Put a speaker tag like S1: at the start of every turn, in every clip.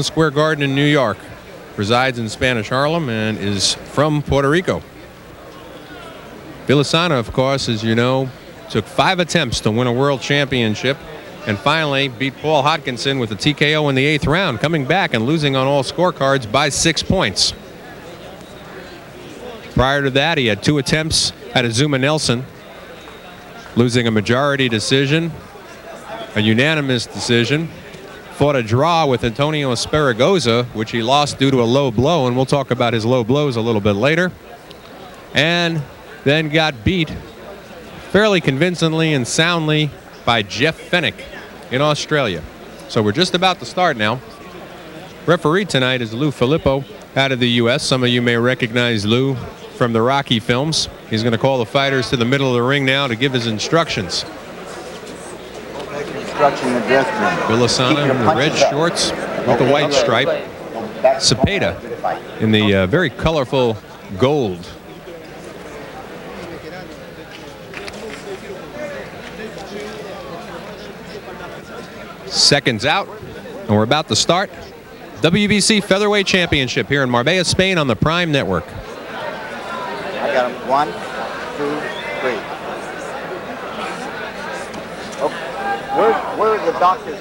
S1: Square Garden in New York. Resides in Spanish Harlem and is from Puerto Rico. Villasana, of course, as you know, took 5 attempts to win a world championship and finally beat Paul Hodkinson with a TKO in the 8th round, coming back and losing on all scorecards by 6 points. Prior to that, he had 2 attempts at Azuma Nelson, losing a majority decision, a unanimous decision. Fought a draw with Antonio Esparagoza, which he lost due to a low blow, and we'll talk about his low blows a little bit later. And then got beat fairly convincingly and soundly by Jeff Fennick in Australia. So we're just about to start now. Referee tonight is Lou Filippo out of the U.S. Some of you may recognize Lou from the Rocky films. He's going to call the fighters to the middle of the ring now to give his instructions. Villasana in the red shorts with the white stripe. Cepeda in the very colorful gold. Seconds out, and we're about to start. WBC Featherweight Championship here in Marbella, Spain on the Prime Network.
S2: I got him. 1, 2, 3. Where are the doctors?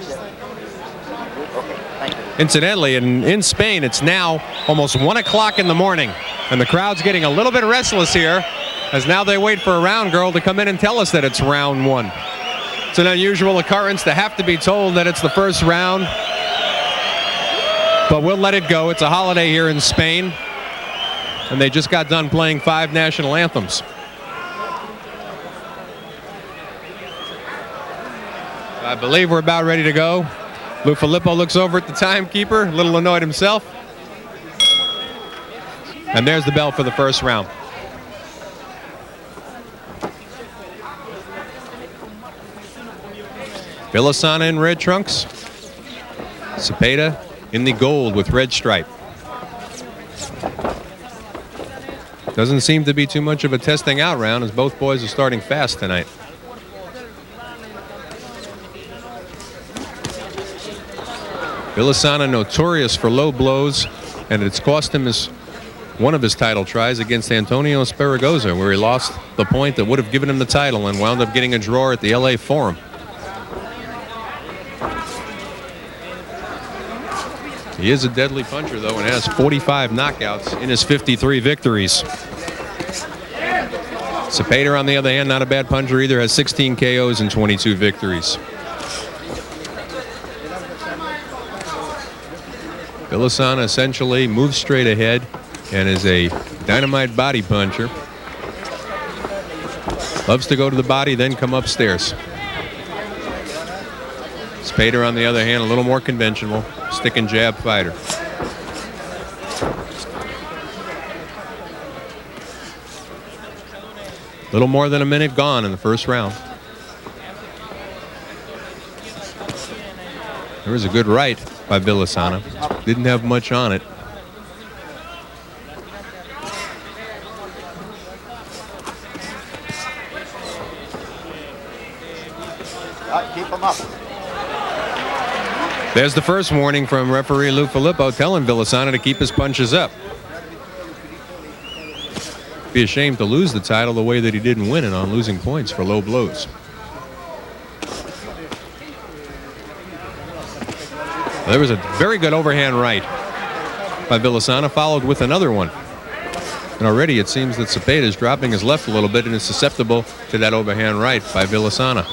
S2: Okay, thank you.
S1: Incidentally, in Spain, it's now almost 1 o'clock in the morning, and the crowd's getting a little bit restless here, as now they wait for a round girl to come in and tell us that it's round 1. It's an unusual occurrence to have to be told that it's the first round, but we'll let it go. It's a holiday here in Spain, and they just got done playing 5 national anthems. I believe we're about ready to go. Lou Filippo looks over at the timekeeper, a little annoyed himself. And there's the bell for the first round. Villasana in red trunks. Cepeda in the gold with red stripe. Doesn't seem to be too much of a testing out round, as both boys are starting fast tonight. Villasana notorious for low blows, and it's cost him one of his title tries against Antonio Esparagoza, where he lost the point that would have given him the title and wound up getting a draw at the LA Forum. He is a deadly puncher, though, and has 45 knockouts in his 53 victories. Cepeda, on the other hand, not a bad puncher either, has 16 KOs and 22 victories. Villasana essentially moves straight ahead and is a dynamite body puncher. Loves to go to the body, then come upstairs. Cepeda, on the other hand, a little more conventional, stick and jab fighter. Little more than a minute gone in the first round. There was a good right by Villasana. Didn't have much on it.
S2: Keep him up.
S1: There's the first warning from referee Lou Filippo telling Villasana to keep his punches up. Be ashamed to lose the title the way that he didn't win it, on losing points for low blows. There was a very good overhand right by Villasana, followed with another one. And already it seems that Cepeda is dropping his left a little bit and is susceptible to that overhand right by Villasana.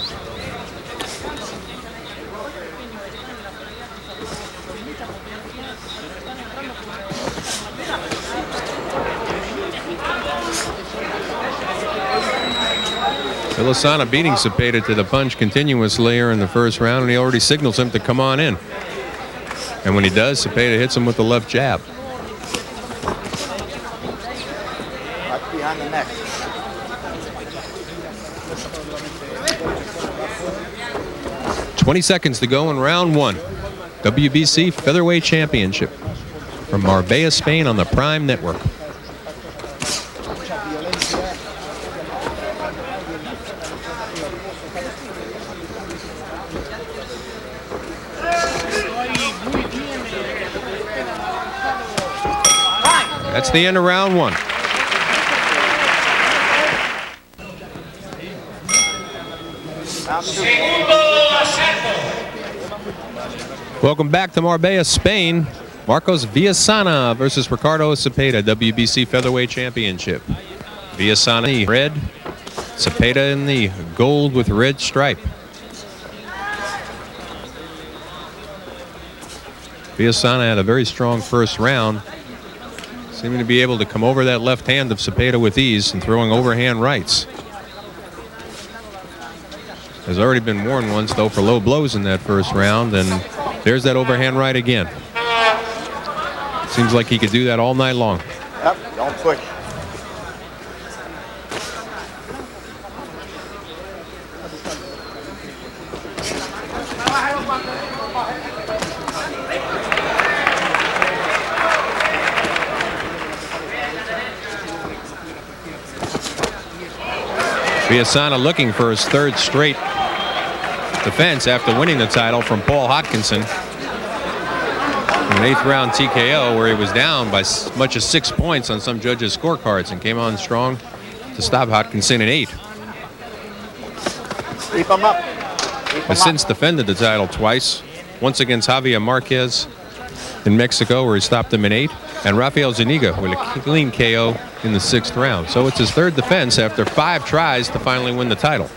S1: Villasana beating Cepeda to the punch continuously here in the first round, and he already signals him to come on in. And when he does, Cepeda hits him with the left jab.
S2: Right behind the neck.
S1: .20 seconds to go in round 1. WBC Featherweight Championship from Marbella, Spain on the Prime Network. That's the end of round one.
S2: Round 2.
S1: Welcome back to Marbella, Spain. Marcos Villasana versus Ricardo Cepeda, WBC Featherweight Championship. Villasana in the red, Cepeda in the gold with red stripe. Villasana had a very strong first round, seeming to be able to come over that left hand of Cepeda with ease and throwing overhand rights. Has already been warned once, though, for low blows in that first round, and there's that overhand right again. Seems like he could do that all night long.
S2: Yep, don't push.
S1: Villasana looking for his third straight defense after winning the title from Paul Hodkinson. An 8th round TKO where he was down by as much as 6 points on some judges' scorecards and came on strong to stop Hodkinson in 8.
S2: Keep him up.
S1: Has since defended the title twice, once against Javier Marquez in Mexico where he stopped him in 8, and Rafael Zuniga with a clean KO in the 6th round. So it's his third defense after 5 tries to finally win the title.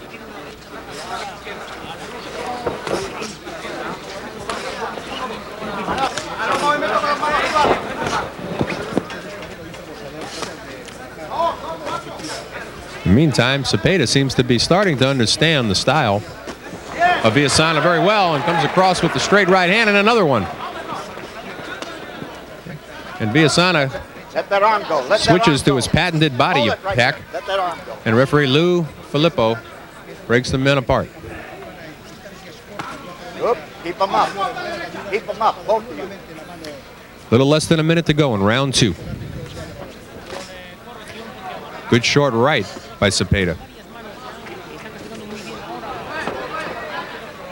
S1: In the meantime, Cepeda seems to be starting to understand the style of Villasana very well and comes across with the straight right hand and another one. And Villasana
S2: Let that arm go. Let
S1: switches
S2: that arm
S1: to his patented body
S2: Hold it right
S1: hack,
S2: there. Let that arm go.
S1: and referee Lou Filippo breaks the men apart.
S2: Oop, keep him up. Keep him up, both of you.
S1: Little less than a minute to go in round 2. Good short right by Cepeda.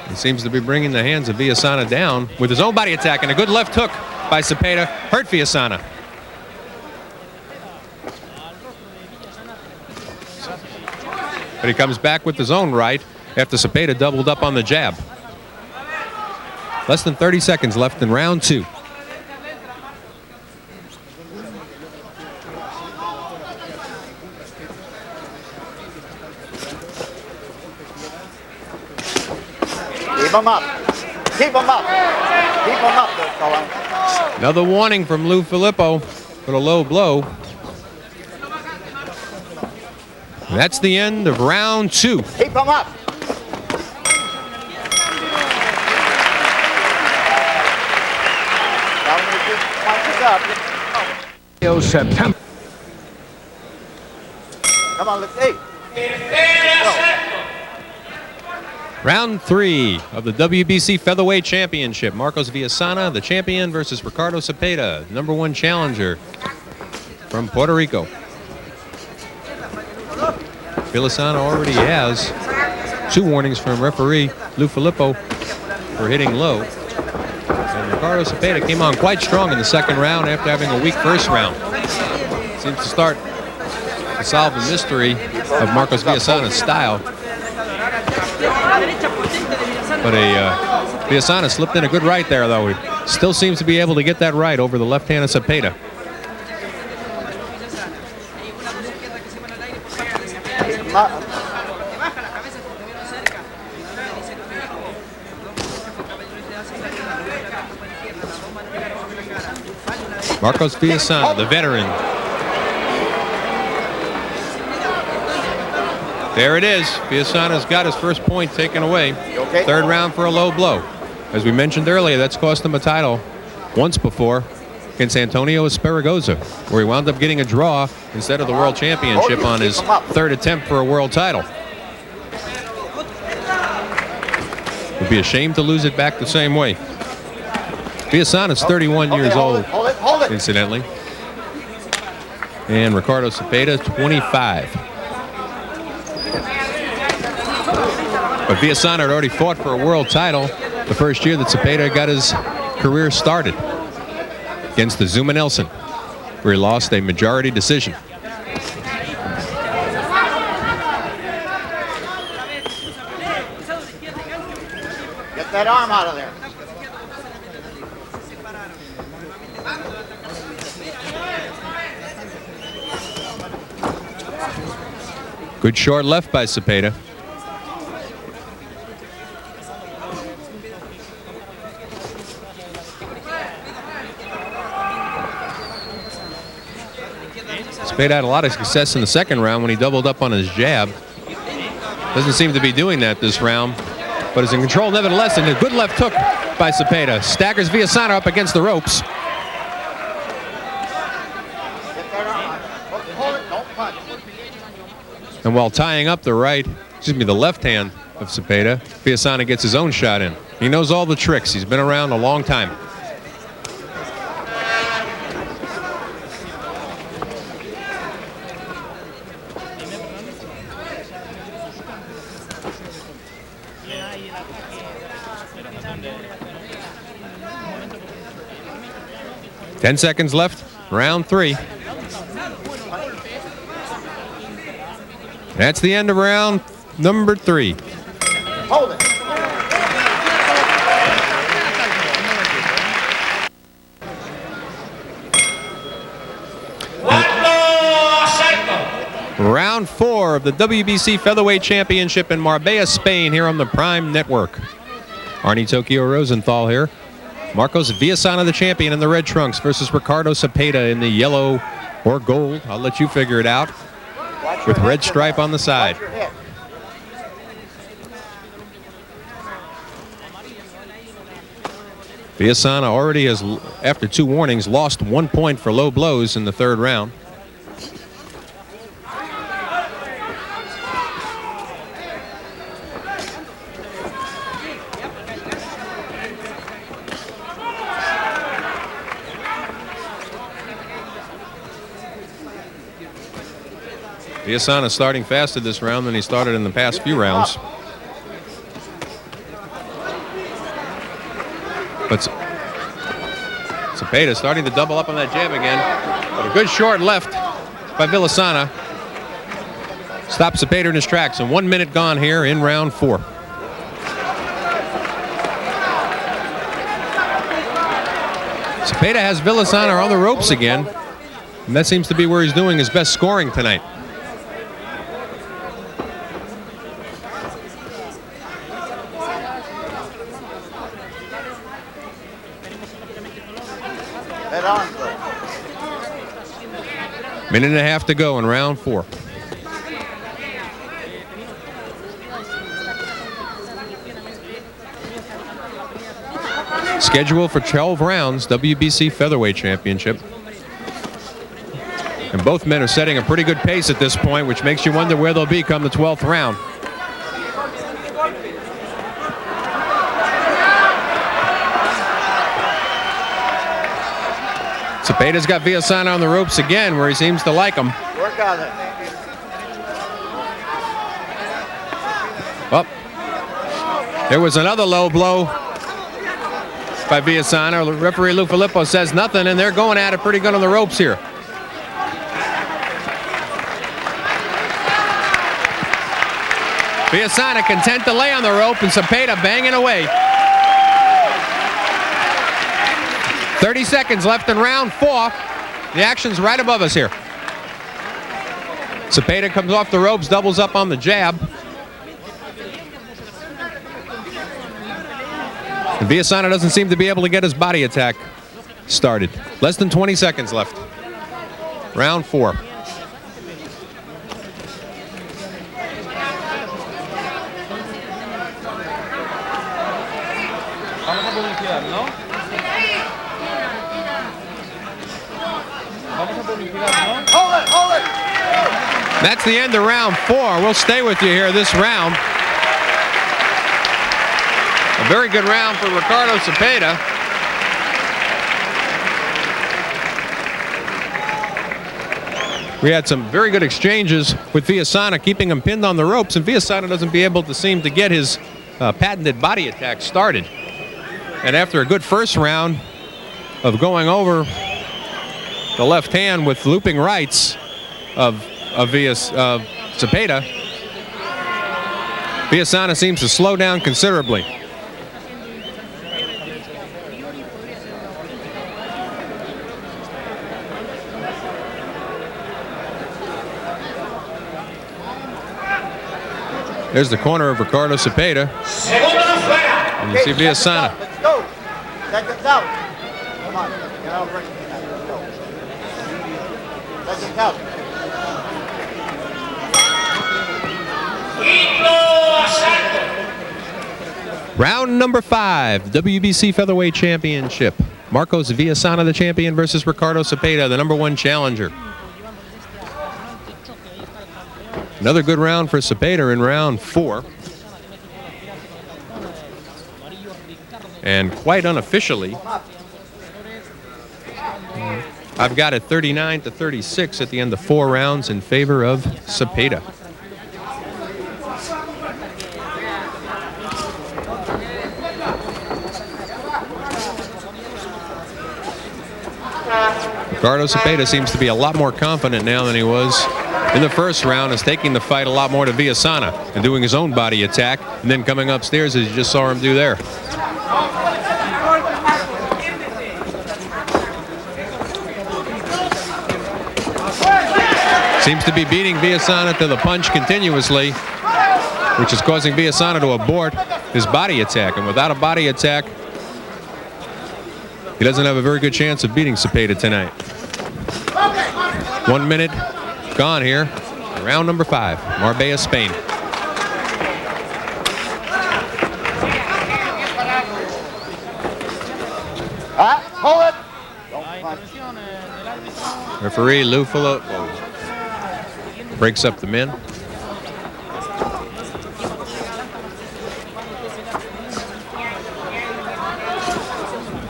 S1: He seems to be bringing the hands of Villasana down with his own body attack, and a good left hook by Cepeda hurt Villasana. But he comes back with his own right after Cepeda doubled up on the jab. Less than 30 seconds left in round 2.
S2: Keep him up. Keep him up. Keep him up, there, fella.
S1: Another warning from Lou Filippo for a low blow. And that's the end of round 2.
S2: Keep him up.
S3: September.
S2: Come on, let's go.
S1: Round 3 of the WBC Featherweight Championship. Marcos Villasana, the champion, versus Ricardo Cepeda, #1 challenger from Puerto Rico. Villasana already has 2 warnings from referee Lou Filippo for hitting low. And Ricardo Cepeda came on quite strong in the 2nd round after having a weak 1st round. Seems to start to solve the mystery of Marcos Villasana's style. But Villasana slipped in a good right there, though. He still seems to be able to get that right over the left hand of Cepeda. Marcos Villasana, the veteran. There it is. Villasana's got his first point taken away.
S2: Okay?
S1: 3rd round for a low blow. As we mentioned earlier, that's cost him a title once before against Antonio Esperagoza, where he wound up getting a draw instead of the world championship on his 3rd attempt for a world title. Would be a shame to lose it back the same way. Villasana's 31 years old,
S2: Hold it.
S1: incidentally. And Ricardo Cepeda, 25. But Villasana had already fought for a world title the first year that Cepeda got his career started against the Zuma Nelson. where he lost a majority decision.
S2: Get that arm out of there.
S1: Good short left by Cepeda. Cepeda had a lot of success in the second round when he doubled up on his jab. Doesn't seem to be doing that this round, but is in control nevertheless, and a good left hook by Cepeda. Staggers Villasana up against the ropes.
S2: Get that arm out. Hold it, don't punch.
S1: And while tying up the left hand of Cepeda, Villasana gets his own shot in. He knows all the tricks. He's been around a long time. Ten seconds left, round 3. That's the end of round number 3.
S2: Hold it.
S1: Round 4 of the WBC Featherweight Championship in Marbella, Spain, here on the Prime Network. Arnie Tokyo Rosenthal here. Marcos Villasana, the champion, in the red trunks versus Ricardo Cepeda in the yellow or gold. I'll let you figure it out. With red stripe on the side. Villasana already has, after 2 warnings, lost 1 point for low blows in the 3rd round. Villasana starting faster this round than he started in the past few rounds. But Cepeda starting to double up on that jab again. But a good short left by Villasana stops Cepeda in his tracks. And 1 minute gone here in round 4. Cepeda has Villasana on the ropes again. And that seems to be where he's doing his best scoring tonight. Minute and a half to go in round 4. Scheduled for 12 rounds, WBC Featherweight Championship. And both men are setting a pretty good pace at this point, which makes you wonder where they'll be come the 12th round. Cepeda's got Villasana on the ropes again, where he seems to like him.
S2: Work on it.
S1: Oh, there was another low blow by Villasana. Referee Lou Filippo says nothing, and they're going at it pretty good on the ropes here. Villasana content to lay on the rope, and Cepeda banging away. 30 seconds left in round 4. The action's right above us here. Cepeda comes off the ropes, doubles up on the jab. And Villasana doesn't seem to be able to get his body attack started. Less than 20 seconds left. Round 4.
S2: Hold it!
S1: That's the end of round 4. We'll stay with you here this round. A very good round for Ricardo Cepeda. We had some very good exchanges with Villasana, keeping him pinned on the ropes, and Villasana doesn't seem to get his patented body attack started. And after a good first round of going over the left hand with looping rights of Cepeda. Villasana seems to slow down considerably. There's the corner of Ricardo Cepeda. And you see Villasana.
S2: Let's go. Seconds out. Come on. Get out of ring. Let's go. Seconds out.
S1: Round number 5, WBC Featherweight Championship. Marcos Villasana, the champion, versus Ricardo Cepeda, the #1 challenger. Another good round for Cepeda in round 4. And quite unofficially, I've got it 39-36 at the end of 4 rounds in favor of Cepeda. Ricardo Cepeda seems to be a lot more confident now than he was in the first round, is taking the fight a lot more to Villasana and doing his own body attack and then coming upstairs as you just saw him do there. Seems to be beating Villasana to the punch continuously, which is causing Villasana to abort his body attack. And without a body attack, he doesn't have a very good chance of beating Cepeda tonight. 1 minute gone here. Round number 5, Marbella, Spain.
S2: Hold it. Don't punch.
S1: Referee Lou Filippo breaks up the men.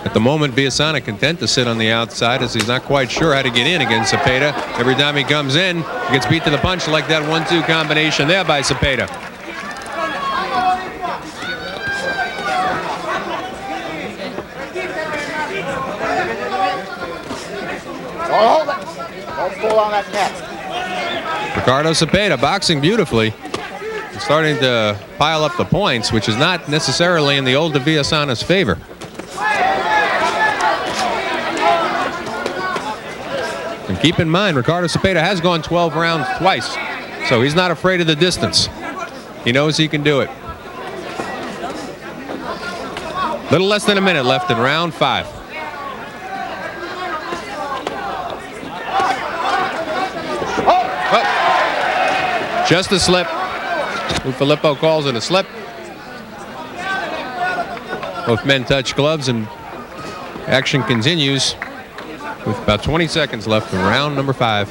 S1: At the moment, Villasana content to sit on the outside as he's not quite sure how to get in against Cepeda. Every time he comes in, he gets beat to the punch like that 1-2 combination there by Cepeda.
S2: Hold it. Don't pull on that neck.
S1: Ricardo Cepeda boxing beautifully. He's starting to pile up the points, which is not necessarily in the older Villasana's favor. And keep in mind, Ricardo Cepeda has gone 12 rounds twice, so he's not afraid of the distance. He knows he can do it. Little less than a minute left in round 5. Oh, just a slip. Filippo calls it a slip. Both men touch gloves and action continues with about 20 seconds left in round number 5.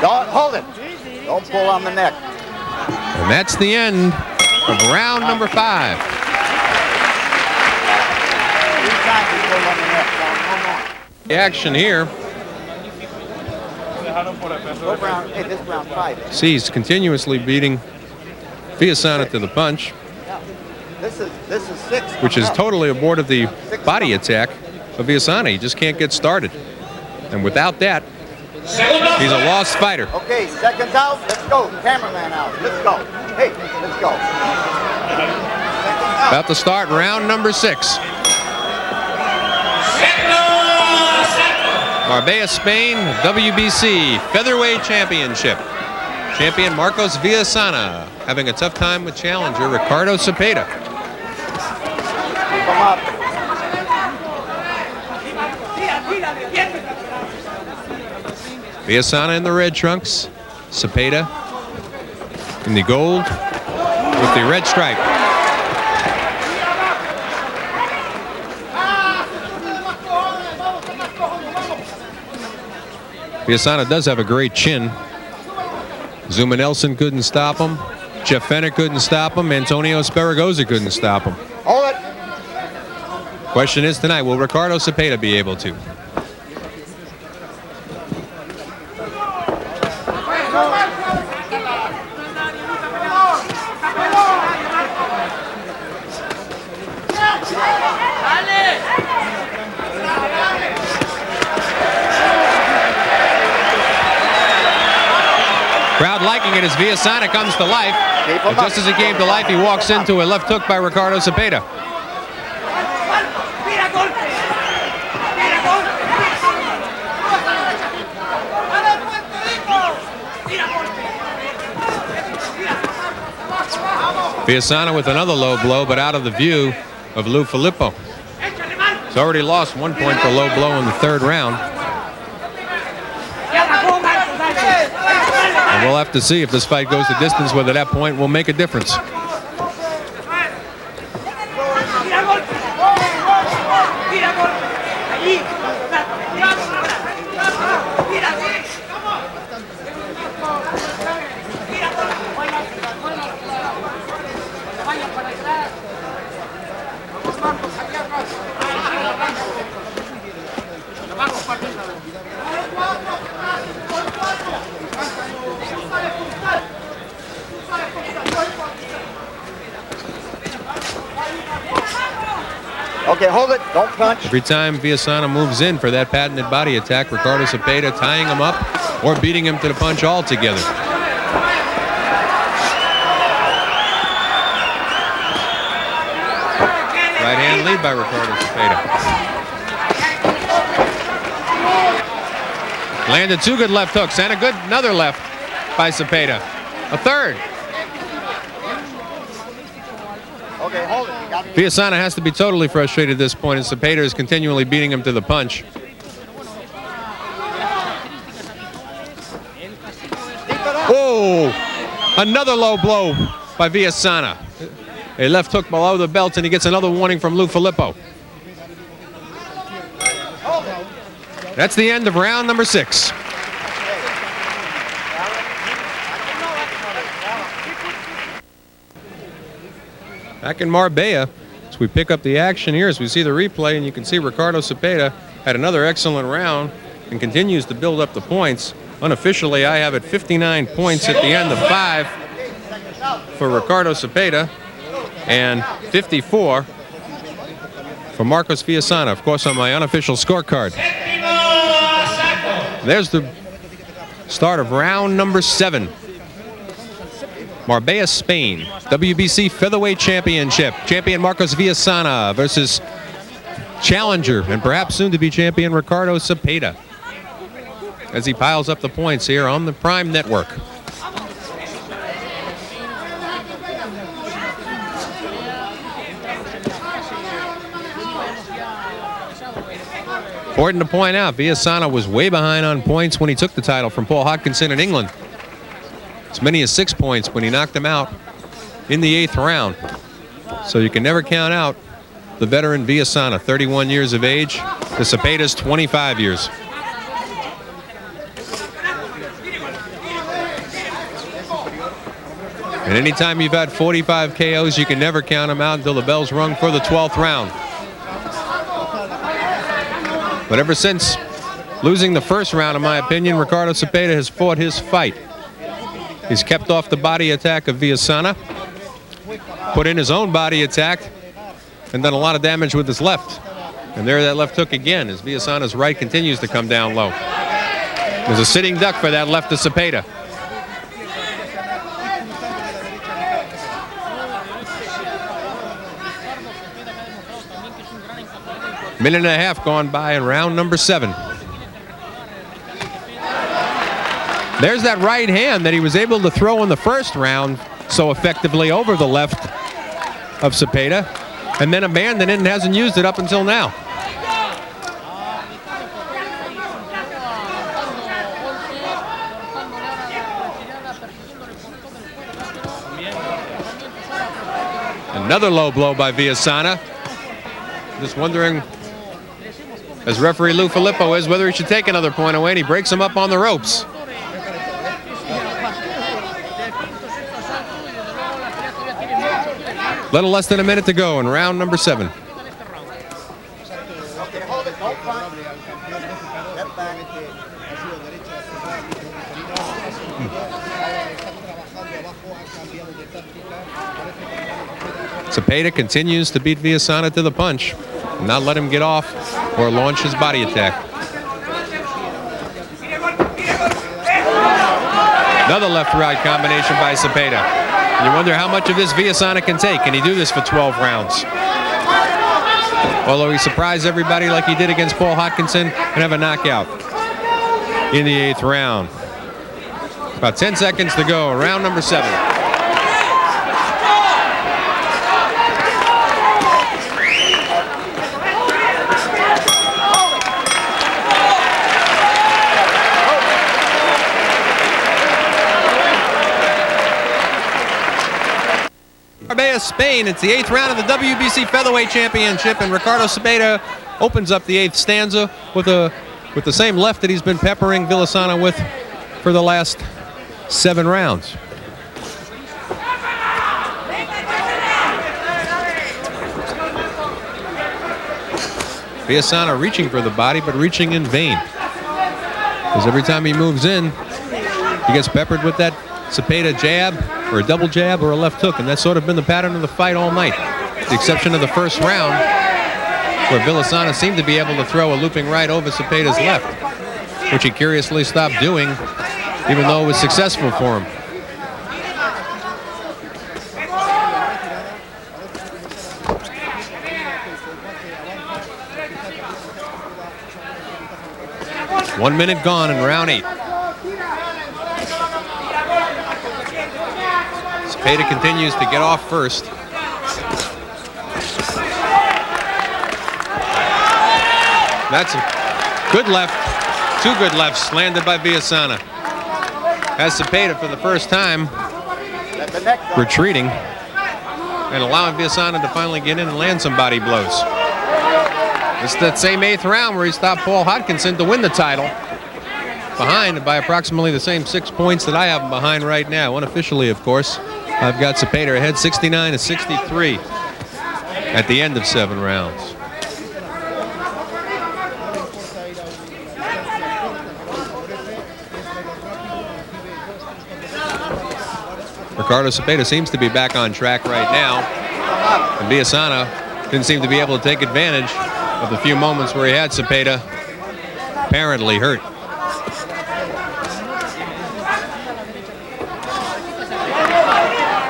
S2: Don't hold it. Don't pull on the neck.
S1: And that's the end of round number 5.
S2: 3 times you pull on the neck. No more.
S1: The action here.
S2: Hey, this round 5.
S1: See, he's continuously beating Villasana to the punch,
S2: This is 6.
S1: which is totally aborted the body attack of Villasana. He just can't get started. And without that, he's a lost fighter.
S2: Okay, seconds out. Let's go. Cameraman out. Let's go. Hey, let's go.
S1: About to start round number 6. Marbella, Spain, WBC Featherweight Championship. Champion Marcos Villasana having a tough time with challenger Ricardo Cepeda.
S2: Come up.
S1: Villasana in the red trunks, Cepeda in the gold with the red stripe. Villasana does have a great chin. Zuma Nelson couldn't stop him. Jeff Fenner couldn't stop him. Antonio Esperagoza couldn't stop him.
S2: Hold it.
S1: Question is tonight, will Ricardo Cepeda be able to? Crowd liking it as Villasana comes to life. But just as he came to life, he walks into a left hook by Ricardo Cepeda. Villasana with another low blow, but out of the view of Lou Filippo. He's already lost 1 point for low blow in the third round. And we'll have to see if this fight goes the distance, whether that point will make a difference.
S2: Okay, hold it. Don't punch.
S1: Every time Villasana moves in for that patented body attack, Ricardo Cepeda tying him up or beating him to the punch altogether. Right hand lead by Ricardo Cepeda. Landed 2 good left hooks and another left by Cepeda. A third.
S2: Okay, hold it.
S1: Villasana has to be totally frustrated at this point as Cepeda is continually beating him to the punch. Oh, another low blow by Villasana. A left hook below the belt, and he gets another warning from Lou Filippo. That's the end of round number 6. Back in Marbella, as we pick up the action here, as we see the replay, and you can see Ricardo Cepeda had another excellent round and continues to build up the points. Unofficially, I have it 59 points at the end of 5 for Ricardo Cepeda and 54 for Marcos Villasana, of course, on my unofficial scorecard. There's the start of round number 7. Marbella, Spain, WBC Featherweight Championship. Champion Marcos Villasana versus challenger and perhaps soon-to-be champion Ricardo Cepeda, as he piles up the points here on the Prime Network. Important to point out, Villasana was way behind on points when he took the title from Paul Hodgkinson in England. As many as 6 points when he knocked him out in the 8th round. So you can never count out the veteran Villasana, 31 years of age, to Cepeda's 25 years. And anytime you've had 45 KOs, you can never count them out until the bell's rung for the 12th round. But ever since losing the first round, in my opinion, Ricardo Cepeda has fought his fight. He's kept off the body attack of Villasana, put in his own body attack, and done a lot of damage with his left. And there that left hook again as Villasana's right continues to come down low. There's a sitting duck for that left to Cepeda. Minute and a half gone by in round number 7. There's that right hand that he was able to throw in the first round so effectively over the left of Cepeda, and then abandoned it and hasn't used it up until now. Another low blow by Villasana. Just wondering, as referee Lou Filippo is, whether he should take another point away, and he breaks him up on the ropes. Little less than a minute to go in round number 7.
S2: Okay, hold it. Don't punch. Step back.
S1: Cepeda continues to beat Villasana to the punch, and not let him get off or launch his body attack. Another left-right combination by Cepeda. You wonder how much of this Villasana can take. Can he do this for 12 rounds? Although he surprised everybody like he did against Paul Hodkinson and have a knockout in the 8th round. About 10 seconds to go, round number 7. Marbella, Spain. It's the 8th round of the WBC Featherweight Championship, and Ricardo Cepeda opens up the 8th stanza with the same left that he's been peppering Villasana with for the last 7 rounds. Villasana reaching for the body, but reaching in vain. Because every time he moves in, he gets peppered with that Cepeda jab, or a double jab, or a left hook, and that's sort of been the pattern of the fight all night. With the exception of the first round, where Villasana seemed to be able to throw a looping right over Cepeda's left, which he curiously stopped doing, even though it was successful for him. One minute gone in round 8. Cepeda continues to get off first. That's a good left. 2 good lefts landed by Villasana. As Cepeda for the first time retreating and allowing Villasana to finally get in and land some body blows. It's that same 8th round where he stopped Paul Hodkinson to win the title. Behind by approximately the same 6 points that I have him behind right now. Unofficially, of course, I've got Cepeda ahead 69-63 at the end of 7 rounds. Ricardo Cepeda seems to be back on track right now, and Villasana didn't seem to be able to take advantage of the few moments where he had Cepeda apparently hurt.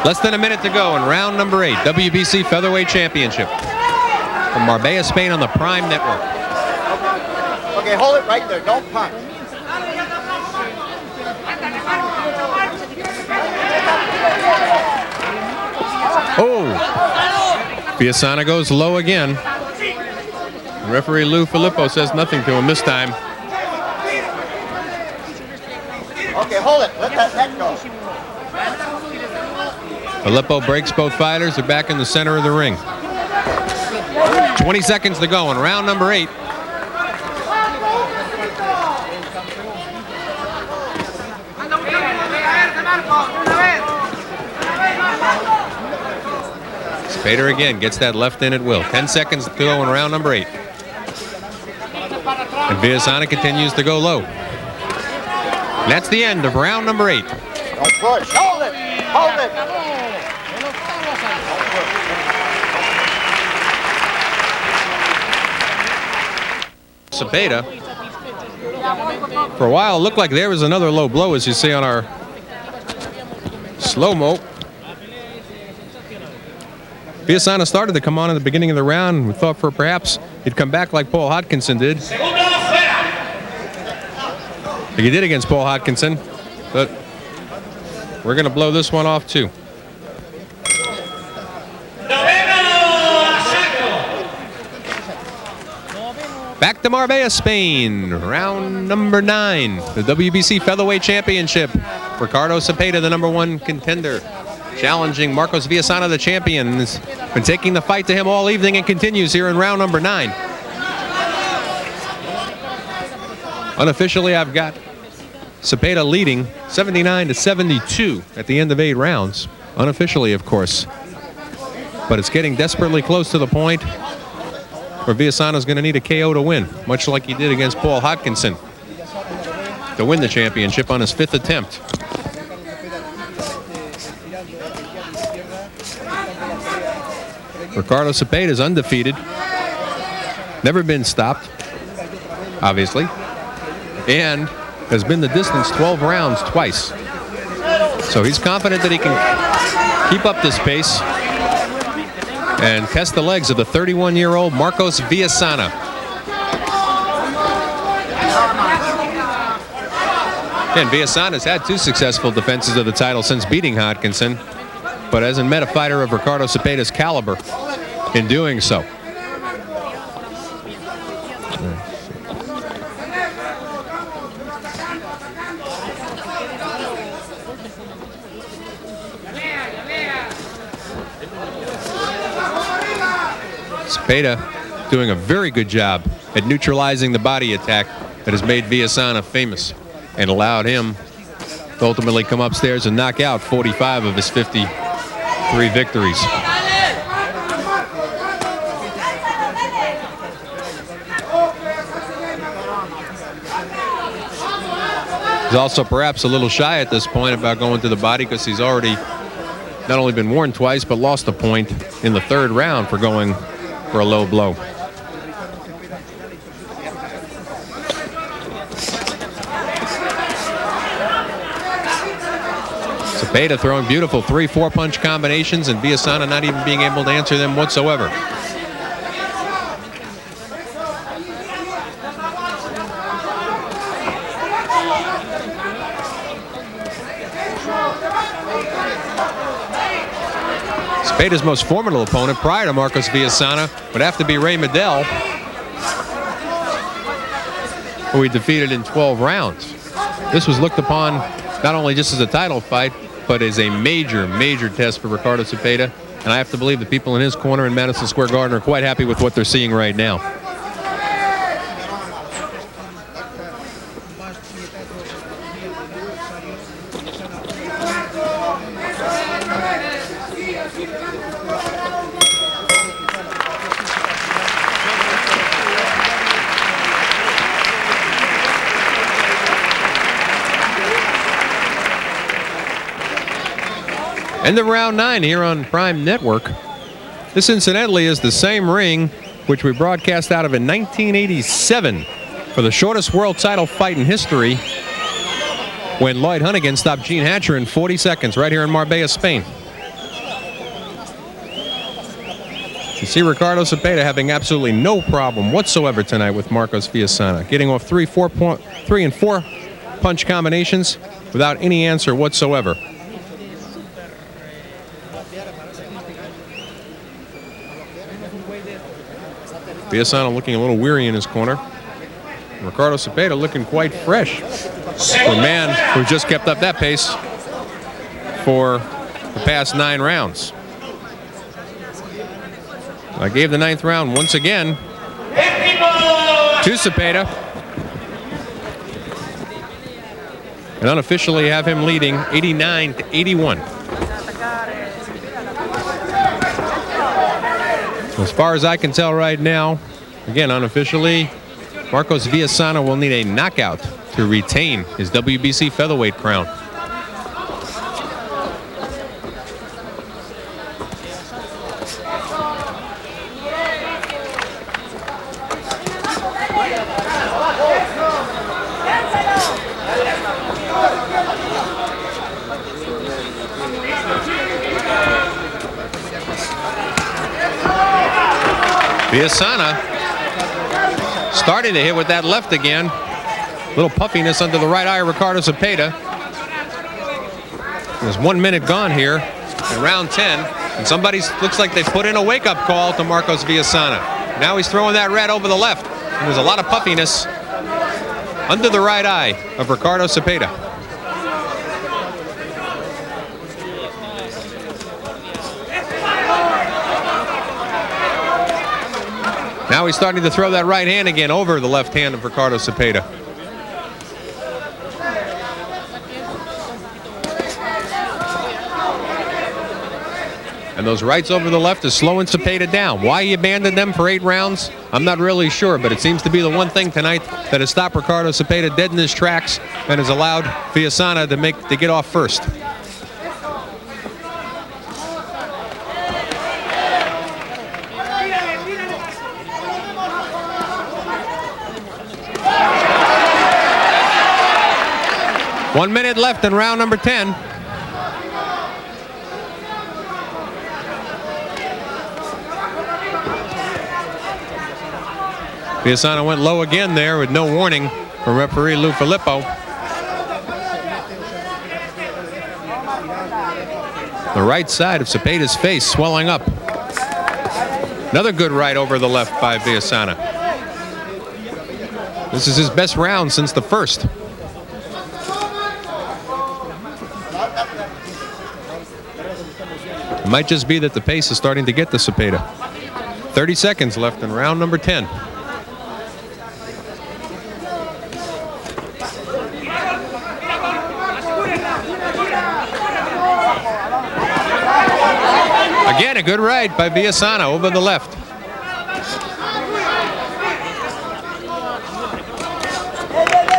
S1: Less than a minute to go in round number 8, WBC Featherweight Championship from Marbella, Spain on the Prime Network.
S2: Okay, hold it right there. Don't punch.
S1: Oh! Villasana goes low again. Referee Lou Filippo says nothing to him this time.
S2: Okay, hold it. Let that neck go.
S1: Filippo breaks both fighters. They're back in the center of the ring. 20 seconds to go in round number 8. Cepeda again gets that left in at will. 10 seconds to go in round number 8. And Villasana continues to go low. And that's the end of round number 8.
S2: Don't push. Hold it. Hold it.
S1: Cepeda, for a while, it looked like there was another low blow, as you see on our slow-mo. Villasana started to come on in the beginning of the round, and we thought for perhaps he'd come back like Paul Hodkinson did. Like he did against Paul Hodkinson, but we're going to blow this one off too. Back to Marbella, Spain, round number 9, the WBC Featherweight Championship. Ricardo Cepeda, the #1 contender, challenging Marcos Villasana, the champion, has been taking the fight to him all evening and continues here in round number 9. Unofficially, I've got Cepeda leading 79-72 at the end of 8 rounds. Unofficially, of course. But it's getting desperately close to the point where Villasana's going to need a KO to win, much like he did against Paul Hodkinson. to win the championship on his 5th attempt. Ricardo Cepeda is undefeated. Never been stopped, obviously. And has been the distance 12 rounds twice. So he's confident that he can keep up this pace and test the legs of the 31-year-old Marcos Villasana. And Villasana's had 2 successful defenses of the title since beating Hodkinson, but hasn't met a fighter of Ricardo Cepeda's caliber in doing so. Cepeda doing a very good job at neutralizing the body attack that has made Villasana famous and allowed him to ultimately come upstairs and knock out 45 of his 53 victories. He's also perhaps a little shy at this point about going to the body because he's already not only been warned twice but lost a point in the 3rd round for going for a low blow. Cepeda throwing beautiful 3-4 punch combinations and Villasana not even being able to answer them whatsoever. Cepeda's most formidable opponent prior to Marcos Villasana would have to be Ray Medell, who he defeated in 12 rounds. This was looked upon not only just as a title fight, but as a major, major test for Ricardo Cepeda. And I have to believe the people in his corner in Madison Square Garden are quite happy with what they're seeing right now. End of round 9 here on Prime Network. This incidentally is the same ring which we broadcast out of in 1987 for the shortest world title fight in history, when Lloyd Hunnigan stopped Gene Hatcher in 40 seconds right here in Marbella, Spain. You see Ricardo Cepeda having absolutely no problem whatsoever tonight with Marcos Villasana, getting off 3 and 4 punch combinations without any answer whatsoever. Villasana looking a little weary in his corner. Ricardo Cepeda looking quite fresh for a man who just kept up that pace for the past 9 rounds. I gave the 9th round once again to Cepeda, and unofficially have him leading 89-81. As far as I can tell right now, again unofficially, Marcos Villasana will need a knockout to retain his WBC Featherweight crown. Villasana starting to hit with that left again. Little puffiness under the right eye of Ricardo Cepeda. There's 1 minute gone here in round 10, and somebody looks like they put in a wake-up call to Marcos Villasana. Now he's throwing that red over the left, and there's a lot of puffiness under the right eye of Ricardo Cepeda. Now he's starting to throw that right hand again over the left hand of Ricardo Cepeda. And those rights over the left is slowing Cepeda down. Why he abandoned them for 8 rounds, I'm not really sure, but it seems to be the one thing tonight that has stopped Ricardo Cepeda dead in his tracks and has allowed Villasana to get off first. One minute left in round number 10. Villasana went low again there with no warning from referee Lou Filippo. The right side of Cepeda's face swelling up. Another good right over the left by Villasana. This is his best round since the first. It might just be that the pace is starting to get to Cepeda. 30 seconds left in round number 10. Again, a good right by Villasana over the left.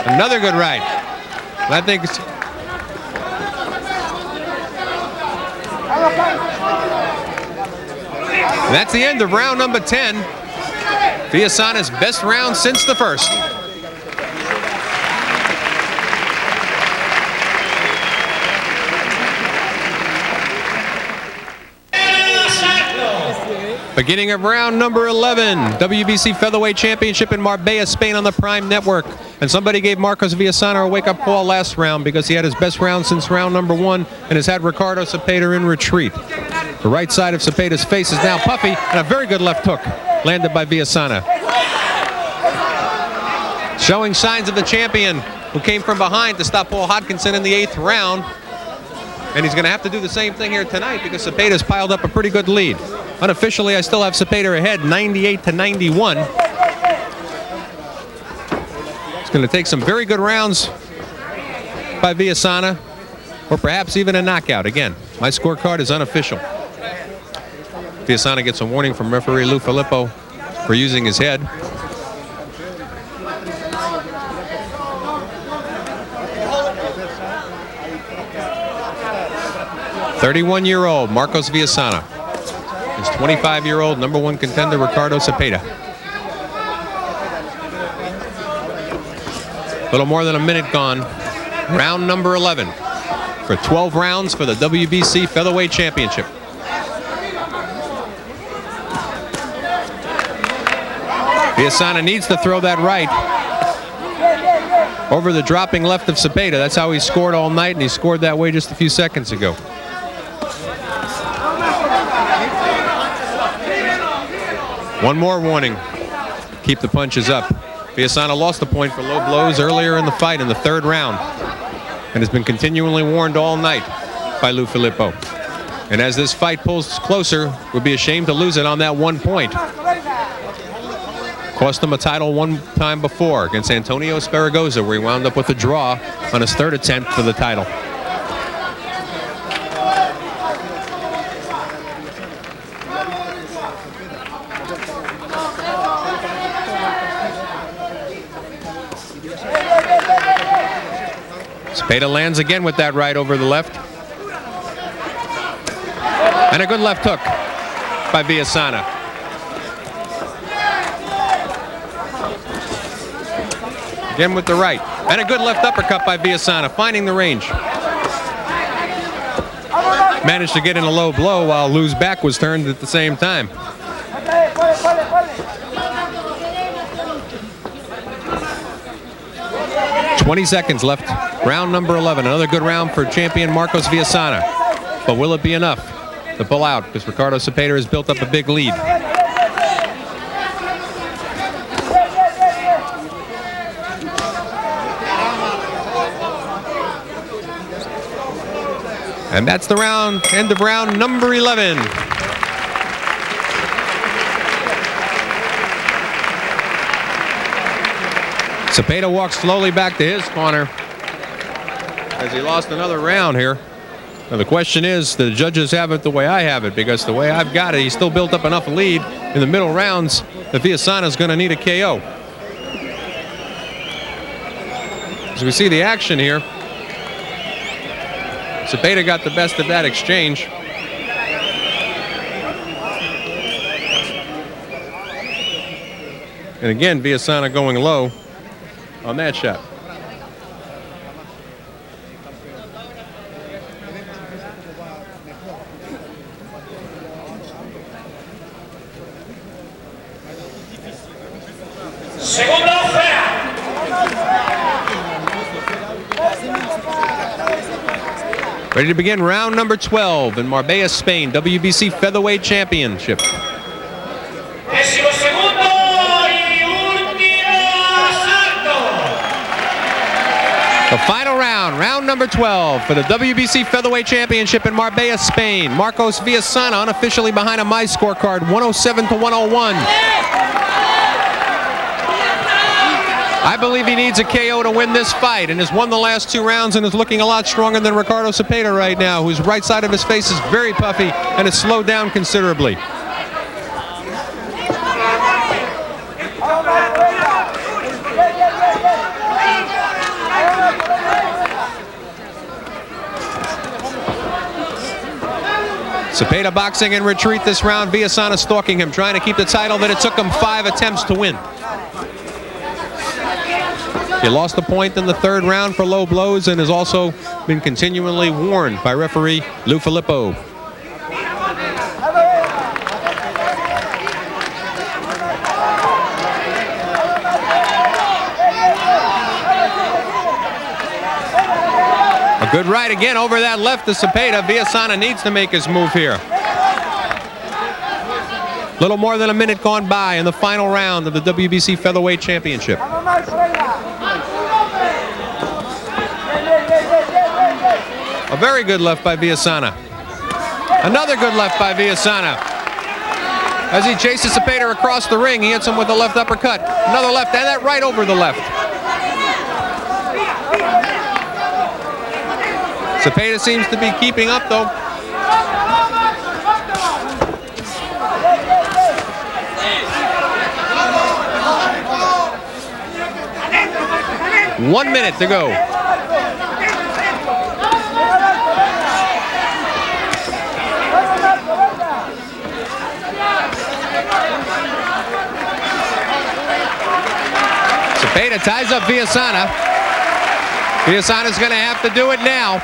S1: Another good right. I think it's... And that's the end of round number 10. Villasana's best round since the first. Beginning of round number 11, WBC Featherweight Championship in Marbella, Spain on the Prime Network. And somebody gave Marcos Villasana a wake-up call last round because he had his best round since round number 1 and has had Ricardo Cepeda in retreat. The right side of Cepeda's face is now puffy, and a very good left hook landed by Villasana. Showing signs of the champion who came from behind to stop Paul Hodkinson in the 8th round. And he's going to have to do the same thing here tonight because Cepeda's piled up a pretty good lead. Unofficially, I still have Cepeda ahead, 98-91. It's going to take some very good rounds by Villasana, or perhaps even a knockout. Again, my scorecard is unofficial. Villasana gets a warning from referee Lou Filippo for using his head. "31-year-old Marcos Villasana. His 25-year-old number 1 contender Ricardo Cepeda." A little more than a minute gone. Round number 11 for 12 rounds for the WBC Featherweight Championship. Villasana needs to throw that right over the dropping left of Cepeda. That's how he scored all night, and he scored that way just a few seconds ago. One more warning. Keep the punches up. Villasana lost a point for low blows earlier in the fight in the 3rd round and has been continually warned all night by Lou Filippo. And as this fight pulls closer, it would be a shame to lose it on that 1 point. Cost him a title one time before against Antonio Esperagoza, where he wound up with a draw on his 3rd attempt for the title. Cepeda lands again with that right over the left. And a good left hook by Villasana. Again with the right. And a good left uppercut by Villasana, finding the range. Managed to get in a low blow while Lou's back was turned at the same time. "20 seconds left. Round number 11. Another good round for champion Marcos Villasana. But will it be enough to pull out? Because Ricardo Cepeda has built up a big lead. And that's the round, end of round number 11. Cepeda walks slowly back to his corner as he lost another round here. Now the question is, the judges have it the way I have it, because the way I've got it, he's still built up enough lead in the middle rounds that Villasana is going to need a KO. As we see the action here, Cepeda got the best of that exchange. And again, Villasana going low on that shot. Ready to begin round number 12 in Marbella, Spain, WBC Featherweight Championship. The final round, round number 12 for the WBC Featherweight Championship in Marbella, Spain. Marcos Villasana unofficially behind a my scorecard, 107 to 101. I believe he needs a KO to win this fight, and has won the last 2 rounds and is looking a lot stronger than Ricardo Cepeda right now, whose right side of his face is very puffy and has slowed down considerably. Cepeda boxing in retreat this round. Villasana stalking him, trying to keep the title that it took him 5 attempts to win. He lost a point in the 3rd round for low blows and has also been continually warned by referee Lou Filippo. A good right again over that left to Cepeda. Villasana needs to make his move here. Little more than a minute gone by in the final round of the WBC Featherweight Championship. A very good left by Villasana. Another good left by Villasana. As he chases Cepeda across the ring, he hits him with a left uppercut. Another left, and that right over the left. Cepeda seems to be keeping up, though. One minute to go. Cepeda ties up Villasana. Villasana's going to have to do it now.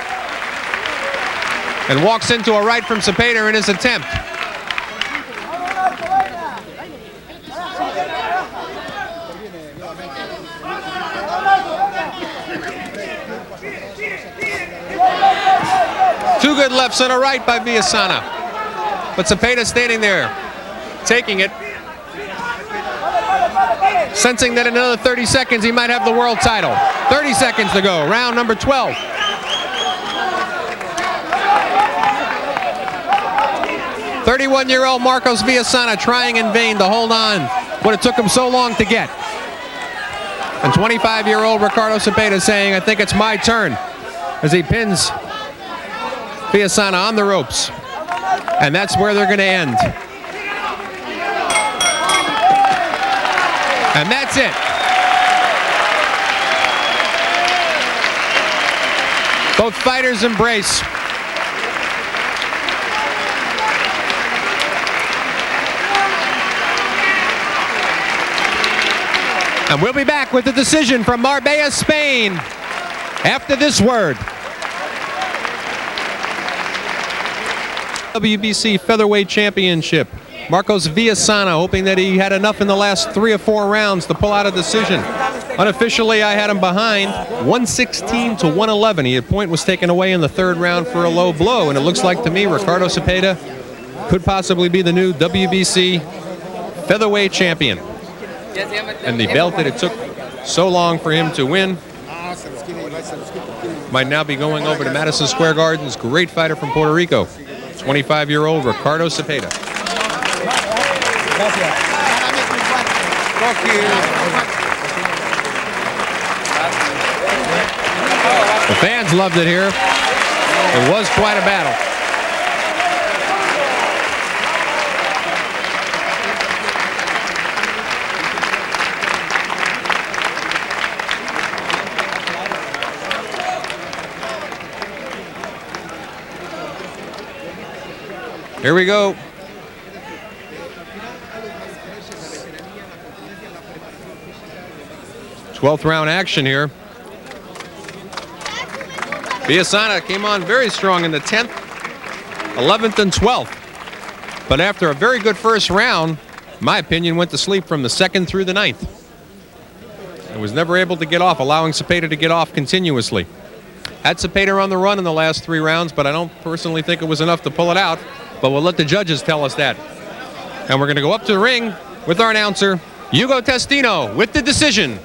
S1: And walks into a right from Cepeda in his attempt. Two good lefts and a right by Villasana. But Cepeda standing there, taking it. Sensing that in another 30 seconds he might have the world title. 30 seconds to go, round number 12. "31-year-old Marcos Villasana trying in vain to hold on what it took him so long to get. And 25-year-old Ricardo Cepeda saying, I think it's my turn, as he pins Villasana on the ropes. And that's where they're going to end. And that's it. Both fighters embrace. And we'll be back with the decision from Marbella, Spain, after this word. WBC Featherweight Championship. Marcos Villasana hoping that he had enough in the last 3 or 4 rounds to pull out a decision. Unofficially, I had him behind 116 to 111. A point was taken away in the 3rd round for a low blow, and it looks like to me Ricardo Cepeda could possibly be the new WBC Featherweight Champion. And the belt that it took so long for him to win might now be going over to Madison Square Garden's great fighter from Puerto Rico, 25-year-old Ricardo Cepeda. The fans loved it here. It was quite a battle. Here we go. Twelfth round action here. Villasana came on very strong in the 10th, 11th, and 12th. But after a very good first round, my opinion, went to sleep from the 2nd through the 9th. And was never able to get off, allowing Cepeda to get off continuously. Had Cepeda on the run in the last 3 rounds, but I don't personally think it was enough to pull it out. But we'll let the judges tell us that. And we're going to go up to the ring with our announcer, Hugo Testino, with the decision.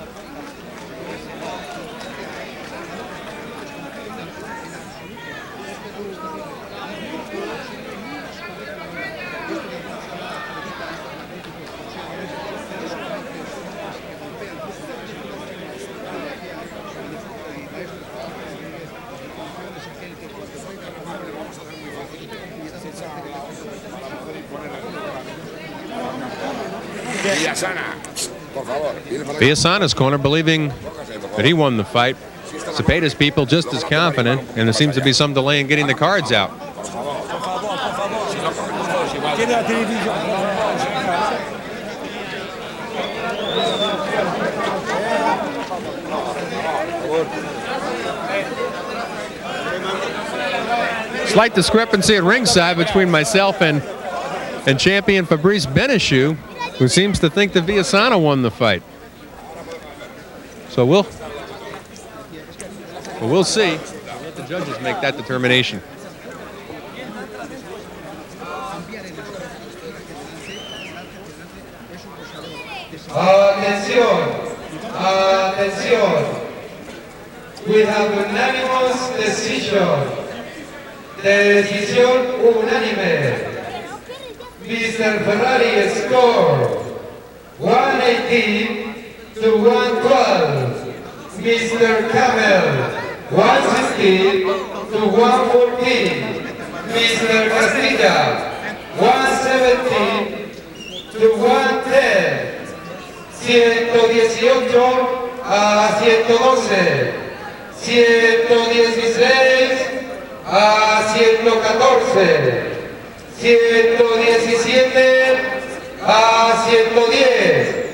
S1: Villasana's corner believing that he won the fight. Cepeda's people just as confident, and there seems to be some delay in getting the cards out. Slight discrepancy at ringside between myself and champion Fabrice Beneshu, who seems to think that Villasana won the fight. So we'll see. Let the judges make that determination.
S4: Atención, atención. We have unanimous decision. Decisión unánime. Mr. Ferrari scored 118 to 112. Mr. Camel 116 to 114. Mr. Castilla 117 to 110. 118 a 112. 116 a 114. 117 a 110.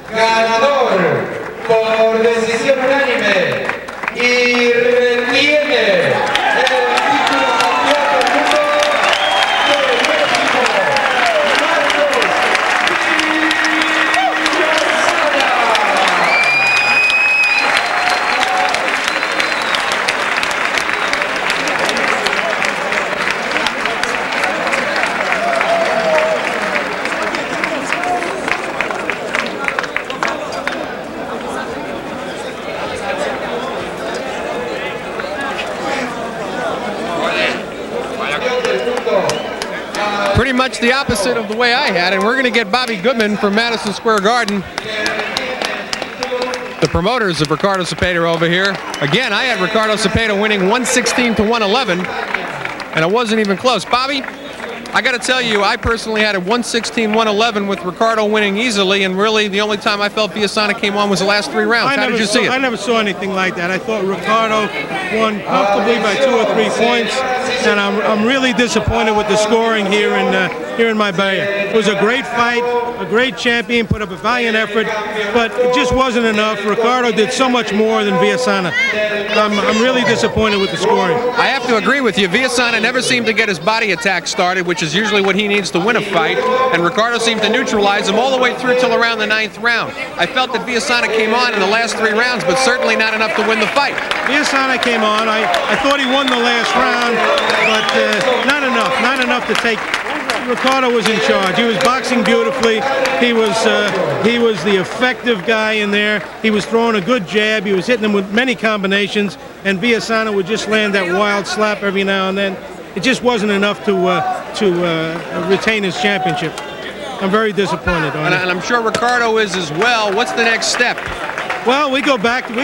S4: Ganador por decisión unánime y retiene el título campeón del mundo de México,
S1: Pretty much the opposite of the way I had, and we're going to get Bobby Goodman from Madison Square Garden, the promoters of Ricardo Cepeda over here. Again, I had Ricardo Cepeda winning 116 to 111, and it wasn't even close. Bobby, I got to tell you, I personally had a 116-111 with Ricardo winning easily, and really the only time I felt Villasana came on was the last 3 rounds. How did you see it?
S5: I never saw anything like that. I thought Ricardo won comfortably by 2 or 3 points, and I'm really disappointed with the scoring here in Marbella. It was a great fight, a great champion, put up a valiant effort, but it just wasn't enough. Ricardo did so much more than Villasana. I'm really disappointed with the scoring.
S1: I have to agree with you. Villasana never seemed to get his body attack started, which is usually what he needs to win a fight, and Ricardo seemed to neutralize him all the way through till around the 9th round. I felt that Villasana came on in the last 3 rounds, but certainly not enough to win the fight.
S5: Villasana came on. I thought he won the last round, but not enough to take. Ricardo was in charge. He was boxing beautifully. He was the effective guy in there. He was throwing a good jab. He was hitting him with many combinations, and Villasana would just land that wild slap every now and then. It just wasn't enough to retain his championship. I'm very disappointed on it.
S1: And I'm sure Ricardo is as well. What's the next step?
S5: Well, we go back to the